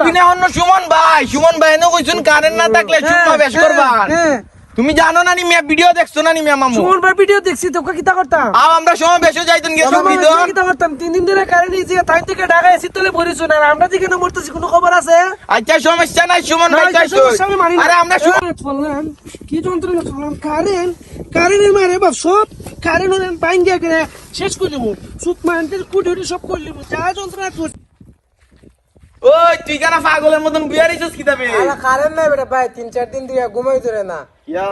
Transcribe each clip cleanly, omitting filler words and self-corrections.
এমপিনে অন্য সুমন ভাই এনে কইছুন কারেন্ট না থাকলে চুপা বেশ করবার তুমি জানো না নি মিয়া ভিডিও দেখছো না নি মিয়া মামু সুমন ভাই ভিডিও দেখছি তোকে কিতা করতাম আমরা সময় বেশি যাইতেন গিয়ে সব ভিডিও কিতা করতাম 3 দিন ধরে কারেন্ট দিয়েছি তাই থেকে ঢাকা এসি তলে পড়িছো না আমরা দিকে না মরতেছি কোনো খবর আছে আচ্ছা সমস্যা নাই সুমন ভাই চাইছো আরে আমরা বললাম কি যন্ত্রণা চললাম কারেন্টের মারে বাপ সব কারেন্ট ওরেন পাইন গিয়ে করে শেষ করে দেবো সুত মাইন্টের কুটি সব করে দেবো যা যন্ত্রণা ওই তুই কেন পাগলের মতন বিয়ারিছস কিতাবে কারেন্ট নাই বেটা ভাই 3-4 দিন দিয়ে ঘুমাই ধরে না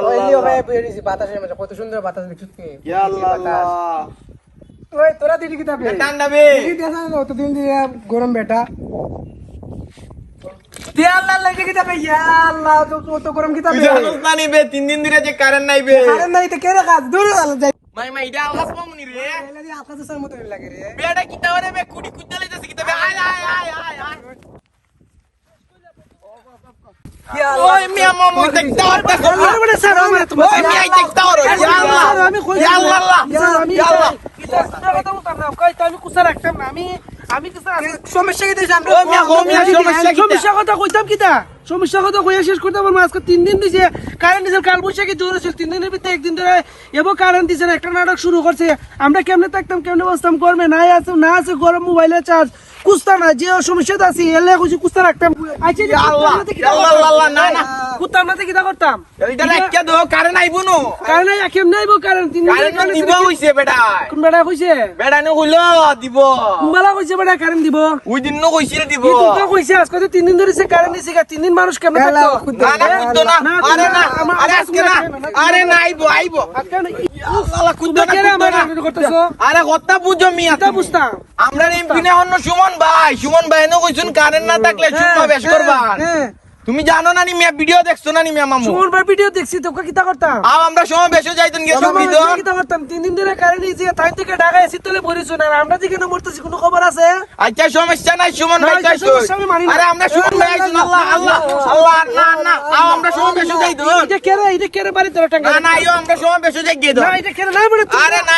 ওইলিও ভাই বেরিয়েছি বাতাসের মধ্যে কত সুন্দর বাতাস দেখছিস কি ইয়া আল্লাহ ওই তোরা দিদি কি তাবে ঠান্ডাবে অত দিন দিয়ে গরম বেটা আল্লাহ লাগে কি যাবে ইয়া আল্লাহ তো গরম কি তাবে জানোস না নিবে 3 দিন ধরে যে কারেন্ট নাইবে কারেন্ট নাই তো কেরে কাজ দূর যাই মাই এটা আওয়াজ পামুনি রে এলাদি আকাশের মতো লাগে রে বেটা কিতা ওরে বে কুড়ি কুড়ি লাইতেছে কিতাবে আয় ওই মিয়া মামু দেখতা ওরটা বলে স্যার আমার তো ওই মিয়া দেখতা ওর ইয়া আল্লাহ আমি কই ইয়া আল্লাহ ইয়া আল্লাহ কথা বলতাম না কই তো আমি কুসা রাখতাম না আমি কিছু সমস্যা কি দিছ আমরা ও মিয়া সমস্যা কি সমস্যা কথা কইতাম কিতা সমস্যা কথা কইয়া শেষ করতে আমার আজকে 3 দিন দিছে কারেন্ট দিছে কাল বৈশাখী জোর ছিল 3 দিনের ভিতরে একদিন ধরে এবো কারেন্ট দিছে একটা নাটক শুরু করছে আমরা কেমনে থাকতাম কেমনে বসতাম করবে না আছে গরম মোবাইলে চার্জ কুস্তা না যে সমস্যা আছে এলে কইছি কুস্তা রাখতাম আচ্ছা আল্লাহ আল্লাহ না না কুত্তাম না কিতা করতাম এটা রাখিয়া দাও কারেন্ট আইবো নো কারেন্ট কেমনে আইবো কারেন্ট 3 দিন কারেন্ট দিব হইছে বেটা কোন বেড়া কইছে বেটা নে কইলো দিব কুম্বালা কইছে বেড়া কারেন্ট দিব ওই দিন নো কইছিল দিব তুই তো কইছে আজকে 3 দিন ধরে সে কারেন্ট দিছে 3 দিন মানুষ কেমনে থাকতো না না কুদ্দো না আরে না আরে আজকে না আরে না আইবো আল্লাহ কুদ্দো না কেরে আমার করতেছো আরে কথা বুঝো মিয়া তা বুঝতাম আমরা এমপিনে অন্য সুমন ভাই এনে কইছুন কারেন্ট না থাকলে চুপা বেশ করবার তুমি জানো না নি মিয়া ভিডিও দেখছো না নি মিয়া মামু সুমন ভাই ভিডিও দেখছি তোকে কিতা করতাম আমরা সময় বেশি যাইতেন গিয়ে সব ভিডিও কিতা করতাম 3 দিন ধরে কারেন্ট দিয়েছি তাই থেকে ঢাকা এসি তলে পড়িছো না আমরা দিকে না মরতেছি কোনো খবর আছে আচ্ছা সমস্যা নাই সুমন ভাই চাইছো আরে আমরা সুমন ভাই আইছুন আল্লাহ না আমরা সময় বেশি যাইতো এটা কেরে বাড়ি তোরা টাঙ্গা না আমরা সময় বেশি যাই গিয়ে দাও না এটা কেরে না বলে আরে না